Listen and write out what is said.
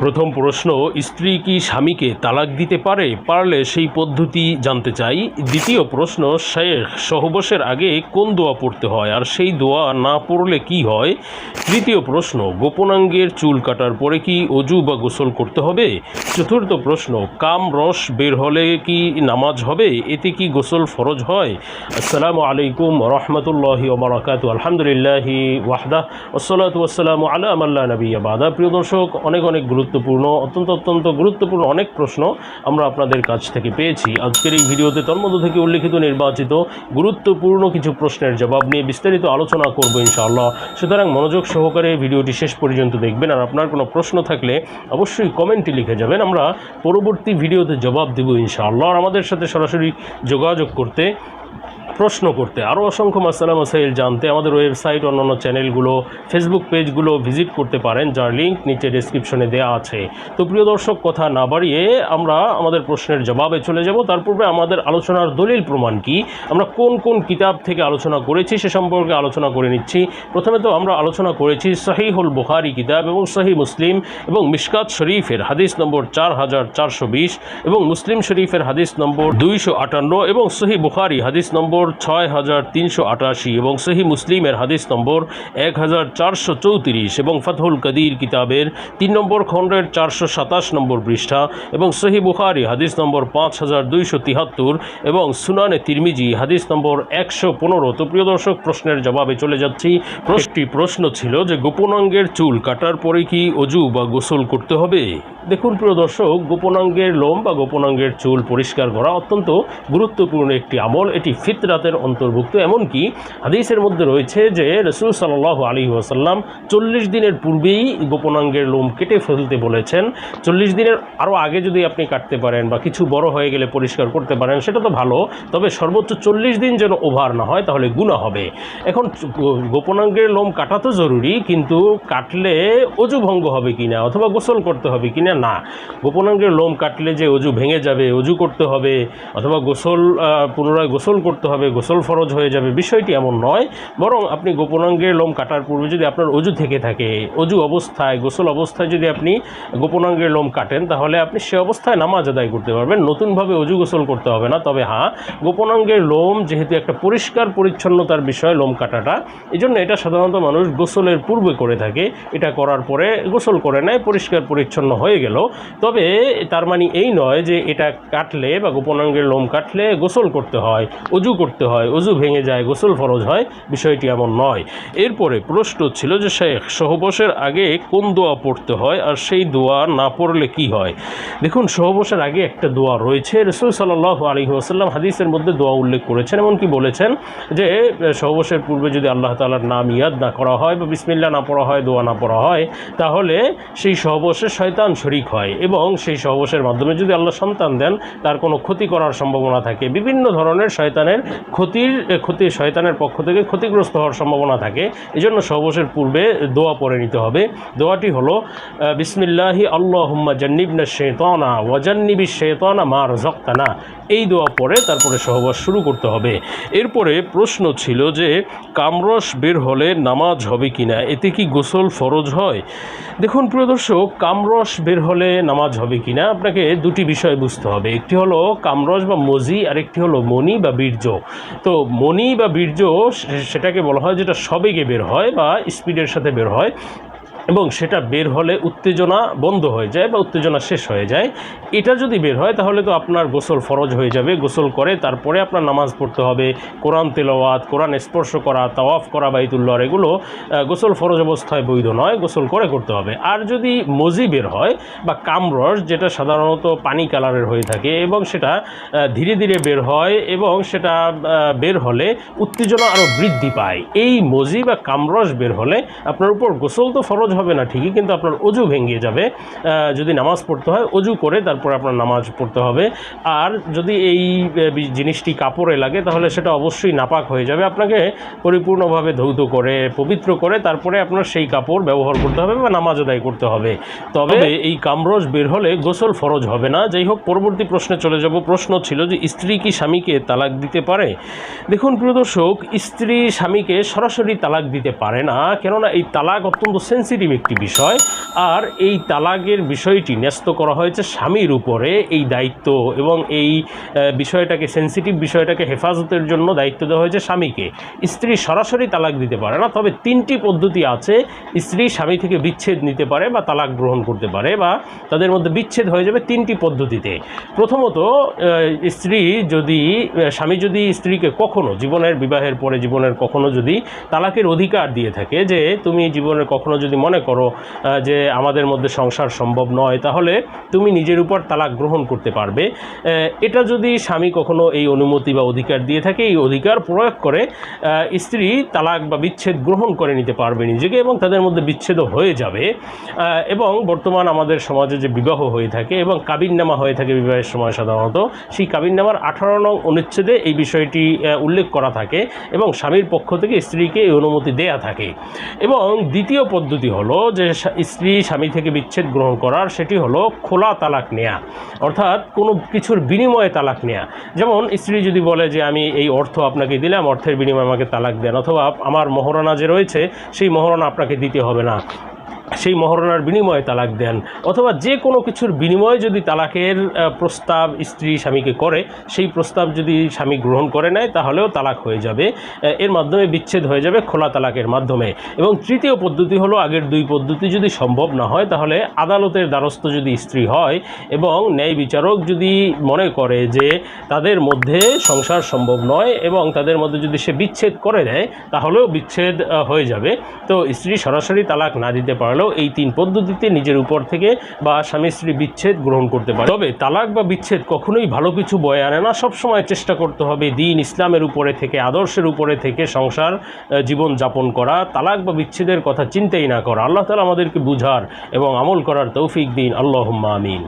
প্রথম প্রশ্ন, স্ত্রী কি স্বামীকে তালাক দিতে পারে? পারলে সেই পদ্ধতি জানতে চাই। দ্বিতীয় প্রশ্ন, শেখ সহবাসের আগে কোন দোয়া পড়তে হয় আর সেই দোয়া না পড়লে কি হয়? তৃতীয় প্রশ্ন, গোপনাঙ্গের চুল কাটার পরে কি অজু বা গোসল করতে হবে? চতুর্থ প্রশ্ন, কাম রস বের হলে কি নামাজ হবে? এতে কি গোসল ফরজ হয়? আসসালামু আলাইকুম রহমতুল্লাহি ওয়া বারাকাতুহু। আলহামদুলিল্লাহি ওয়াহদা ওয়াসসালাতু ওয়াসসালামু আলা মান লা নাবিয়্যা বাদা। প্রিয় দর্শক, অনেক গুরুত্বপূর্ণ অত্যন্ত গুরুত্বপূর্ণ অনেক প্রশ্ন আমরা আপনাদের কাছ থেকে পেয়েছি। আজকের এই ভিডিওতে তন্মধ্য থেকে উল্লেখিত নির্বাচিত গুরুত্বপূর্ণ কিছু প্রশ্নের জবাব নিয়ে বিস্তারিত আলোচনা করব ইনশাআল্লাহ। সুতরাং মনোযোগ সহকারে ভিডিওটি শেষ পর্যন্ত দেখবেন। আর আপনার কোনো প্রশ্ন থাকলে অবশ্যই কমেন্টে লিখে যাবেন, আমরা পরবর্তী ভিডিওতে জবাব দেব ইনশাআল্লাহ। আর আমাদের সাথে সরাসরি যোগাযোগ করতে, প্রশ্ন করতে, আরও অসংখ্য মাসালা মাসাইল জানতে আমাদের ওয়েবসাইট, অন্যান্য চ্যানেলগুলো, ফেসবুক পেজগুলো ভিজিট করতে পারেন, যার লিঙ্ক নিচে ডেসক্রিপশনে দেওয়া আছে। তো প্রিয় দর্শক, কথা না বাড়িয়ে আমরা আমাদের প্রশ্নের জবাবে চলে যাব। তার পূর্বে আমাদের আলোচনার দলিল প্রমাণ কি, আমরা কোন কোন কিতাব থেকে আলোচনা করেছি সে সম্পর্কে আলোচনা করে নিচ্ছি। প্রথমে তো আমরা আলোচনা করেছি সহিহুল বুখারী কিতাব এবং সহিহ মুসলিম এবং মিশকাত শরীফের হাদিস নম্বর 4420 এবং মুসলিম শরীফের হাদিস নম্বর 258 এবং সহিহ বুখারী হাদিস নম্বর 6388 এবং সহিহ মুসলিমের হাদিস নম্বর 1434 এবং ফাতহুল কাদির কিতাবের 3 নম্বর খণ্ডের 427 নম্বর পৃষ্ঠা এবং সহিহ বুখারী হাদিস নম্বর 5273 এবং সুনানে তিরমিজি হাদিস নম্বর 115। তো প্রিয় দর্শক, প্রশ্নের জবাবে চলে যাচ্ছি। প্রশ্ন ছিল যে গোপনাঙ্গের চুল কাটার পরে কি অজু বা গোসল করতে হবে? দেখুন প্রিয় দর্শক, গোপনাঙ্গের লোম বা গোপনাঙ্গের চুল পরিষ্কার করা অত্যন্ত গুরুত্বপূর্ণ একটি আমল। এটি ফিতরাতের অন্তর্ভুক্ত। এমনকি হাদিসের মধ্যে রয়েছে যে রাসূল সাল্লাল্লাহু আলাইহি ওয়াসাল্লাম 40 দিনের পূর্বেই গোপনাঙ্গের লোম কেটে ফেলতে বলেছেন। 40 দিনের আরও আগে যদি আপনি কাটতে পারেন বা কিছু বড় হয়ে গেলে পরিষ্কার করতে পারেন সেটা তো ভালো, তবে সর্বোচ্চ 40 দিন যেন ওভার না হয়, তাহলে গুনাহ হবে। এখন গোপনাঙ্গের লোম কাটা তো জরুরি, কিন্তু কাটলে অজু ভঙ্গ হবে কিনা অথবা গোসল করতে হবে কিনা, না। গোপনাঙ্গের লোম কাটলে যে অজু ভেঙে যাবে, অজু করতে হবে অথবা পুনরায় গোসল করতে হবে, গোসল ফরজ হয়ে যাবে, বিষয়টি এমন নয়। বরং আপনি গোপনাঙ্গের লোম কাটার পূর্বে যদি আপনার অজু থেকে থাকে, অজু অবস্থায়, গোসল অবস্থায় যদি আপনি গোপনাঙ্গের লোম কাটেন, তাহলে আপনি সে অবস্থায় নামাজ আদায় করতে পারবেন, নতুনভাবে অজু গোসল করতে হবে না। তবে হ্যাঁ, গোপনাঙ্গের লোম যেহেতু একটা পরিষ্কার পরিচ্ছন্নতার বিষয় লোম কাটাটা, এই জন্য এটা সাধারণত মানুষ গোসলের পূর্বে করে থাকে। এটা করার পরে গোসল করে নেয়, পরিষ্কার পরিচ্ছন্ন হয়ে গেল। তবে তার মানে এই নয় যে এটা কাটলে বা গোপনাঙ্গের লোম কাটলে গোসল করতে হয়, অজু করতে হয়, অজু ভেঙে যায়, গোসল ফরজ হয়, বিষয়টি এমন নয়। এরপরে প্রশ্ন ছিল যে শেখ সহবাসের আগে কোন দোয়া পড়তে হয় আর সেই দোয়া না পড়লে কি হয়? দেখুন, সহবাসের আগে একটা দোয়া রয়েছে। রাসূল সাল্লাল্লাহু আলাইহি ওয়াসাল্লাম হাদিসের মধ্যে দোয়া উল্লেখ করেছেন, এমনকি বলেছেন যে সহবাসের পূর্বে যদি আল্লাহ তাআলার নাম ইয়াদ না করা হয় বা বিসমিল্লাহ না পড়া হয়, দোয়া না পড়া হয়, তাহলে সেই সহবাসে শয়তান শরীক হয় এবং সেই সহবাসের মাধ্যমে যদি আল্লাহ সন্তান দেন, তার কোনো ক্ষতি করার সম্ভাবনা থাকে। বিভিন্ন ধরনের শয়তানের শয়তানের পক্ষ থেকে ক্ষতিগ্রস্ত হওয়ার সম্ভাবনা থাকে। এই জন্য সহবাসের পূর্বে দোয়া পড়ে নিতে হবে। দোয়াটি হলো বিসমিল্লাহি আল্লাহুম্মা জান্নিবনা শাইতানা ওয়া জান্নিবিশ শাইতানা মা রাযাকতানা। এই দোয়া পড়ে তারপরে সহবাস শুরু করতে হবে। এরপরে প্রশ্ন ছিল যে কামরস বের হলে নামাজ হবে কিনা, এতে কি গোসল ফরজ হয়? দেখুন প্রিয় দর্শক, কামরস বের হলে নামাজ হবে কিনা আপনাকে দুটি বিষয় বুঝতে হবে। একটি হলো কামরস বা মজি, আর একটি হলো মনি বা বীর্য। তো মনি বা বীর্য সেটাকে বলা হয় যেটা সবেগে বের হয় বা স্পিডের সাথে বের হয় এবং সেটা বের হলে উত্তেজনা বন্ধ হয়ে যায় বা উত্তেজনা শেষ হয়ে যায়। এটা যদি বের হয় তাহলে তো আপনার গোসল ফরজ হয়ে যাবে। গোসল করে তারপরে আপনার নামাজ পড়তে হবে। কোরআন তেলাওয়াত, কোরআন স্পর্শ করা, তাওয়াফ করা বাইতুল্লাহ, এগুলো গোসল ফরজ অবস্থায় বৈধ নয়, গোসল করে করতে হবে। আর যদি মজি বের হয় বা কামরস, যেটা সাধারণত পানি কালারের হয়ে থাকে এবং সেটা ধীরে ধীরে বের হয় এবং সেটা বের হলে উত্তেজনা আরও বৃদ্ধি পায়, এই মজি বা কামরস বের হলে আপনার উপর গোসল তো ফরজ হবে না ঠিকই, কিন্তু আপনার অজু ভেঙে যাবে। যদি নামাজ পড়তে হয় অজু করে তারপর আপনার নামাজ পড়তে হবে। আর যদি এই জিনিসটি কাপড়ে লাগে তাহলে সেটা অবশ্যই নাপাক হয়ে যাবে। আপনাকে পরিপূর্ণভাবে ধৌত করে পবিত্র করে তারপরে আপনার সেই কাপড় ব্যবহার করতে হবে বা নামাজ আদায় করতে হবে। তবে এই কামরস বের হলে গোসল ফরজ হবে না। যাই হোক, পরবর্তী প্রশ্নে চলে যাব। প্রশ্ন ছিল যে স্ত্রী কি স্বামীকে তালাক দিতে পারে? দেখুন প্রিয় দর্শক, স্ত্রী স্বামীকে সরাসরি তালাক দিতে পারে না, কেননা এই তালাক অত্যন্ত সেন্সিটিভ সেনসিটিভ একটি বিষয়। আর এই তালাকের বিষয়টি ন্যস্ত করা হয়েছে স্বামীর উপরে, এই দায়িত্ব এবং এই বিষয়টাকে, সেনসিটিভ বিষয়টাকে হেফাজতের জন্য দায়িত্ব দেওয়া হয়েছে স্বামীকে। স্ত্রী সরাসরি তালাক দিতে পারে না, তবে 3টি পদ্ধতি আছে স্ত্রী স্বামী থেকে বিচ্ছেদ নিতে পারে বা তালাক গ্রহণ করতে পারে, বা তাদের মধ্যে বিচ্ছেদ হয়ে যাবে 3টি পদ্ধতিতে। প্রথমত, স্বামী যদি স্ত্রীকে কখনো বিবাহের পরে জীবনের কখনো যদি তালাকের অধিকার দিয়ে থাকে, যে তুমি জীবনের কখনো যদি মনে করো যে আমাদের মধ্যে সংসার সম্ভব নয়, তাহলে তুমি নিজের উপর তালাক গ্রহণ করতে পারবে, এটা যদি স্বামী কখনো এই অনুমতি বা অধিকার দিয়ে থাকে, এই অধিকার প্রয়োগ করে স্ত্রী তালাক বা বিচ্ছেদ গ্রহণ করে নিতে পারবে নিজেকে, এবং তাদের মধ্যে বিচ্ছেদও হয়ে যাবে। এবং বর্তমান আমাদের সমাজে যে বিবাহ হয়ে থাকে এবং কাবিননামা হয়ে থাকে বিবাহের সময়, সাধারণত সেই কাবিননামার 18 নং অনুচ্ছেদে এই বিষয়টি উল্লেখ করা থাকে এবং স্বামীর পক্ষ থেকে স্ত্রীকে এই অনুমতি দেয়া থাকে। এবং দ্বিতীয় পদ্ধতি হলো যে স্ত্রী স্বামী থেকে বিচ্ছেদ গ্রহণ করার, সেটি হলো খোলা তালাক নেয়া, অর্থাৎ কোনো কিছুর বিনিময়ে তালাক নেয়া। যেমন স্ত্রী যদি বলে যে আমি এই অর্থ আপনাকে দিলাম, অর্থের বিনিময়ে আমাকে তালাক দেন, অথবা আমার মহারণা যে রয়েছে সেই মহারণা আপনাকে দিতে হবে না, সেই মহারণার বিনিময়ে তালাক দেন, অথবা যে কোনো কিছুর বিনিময়ে যদি তালাকের প্রস্তাব স্ত্রী স্বামীকে করে, সেই প্রস্তাব যদি স্বামী গ্রহণ করে নেয়, তাহলেও তালাক হয়ে যাবে, এর মাধ্যমে বিচ্ছেদ হয়ে যাবে খোলা তালাকের মাধ্যমে। এবং তৃতীয় পদ্ধতি হলো, আগের 2 পদ্ধতি যদি সম্ভব না হয়, তাহলে আদালতের দ্বারস্থ যদি স্ত্রী হয় এবং ন্যায় বিচারক যদি মনে করে যে তাদের মধ্যে সংসার সম্ভব নয় এবং তাদের মধ্যে যদি সে বিচ্ছেদ করে দেয়, তাহলেও বিচ্ছেদ হয়ে যাবে। তো স্ত্রী সরাসরি তালাক না দিতে পারলেও এই 3 পদ্ধতিতে নিজের উপর থেকে বা স্বামী স্ত্রী বিচ্ছেদ গ্রহণ করতে পারে। তবে তালাক বা বিচ্ছেদ কখনোই ভালো কিছু বয়ে আনে না। সবসময় চেষ্টা করতে হবে দ্বীন ইসলামের উপরে থেকে, আদর্শের উপরে থেকে সংসার জীবন যাপন করা, তালাক বা বিচ্ছেদের কথা চিন্তাই না করা। আল্লাহ তাআলা আমাদেরকে বুঝার এবং আমল করার তৌফিক দিন। আল্লাহুম্মা আমিন।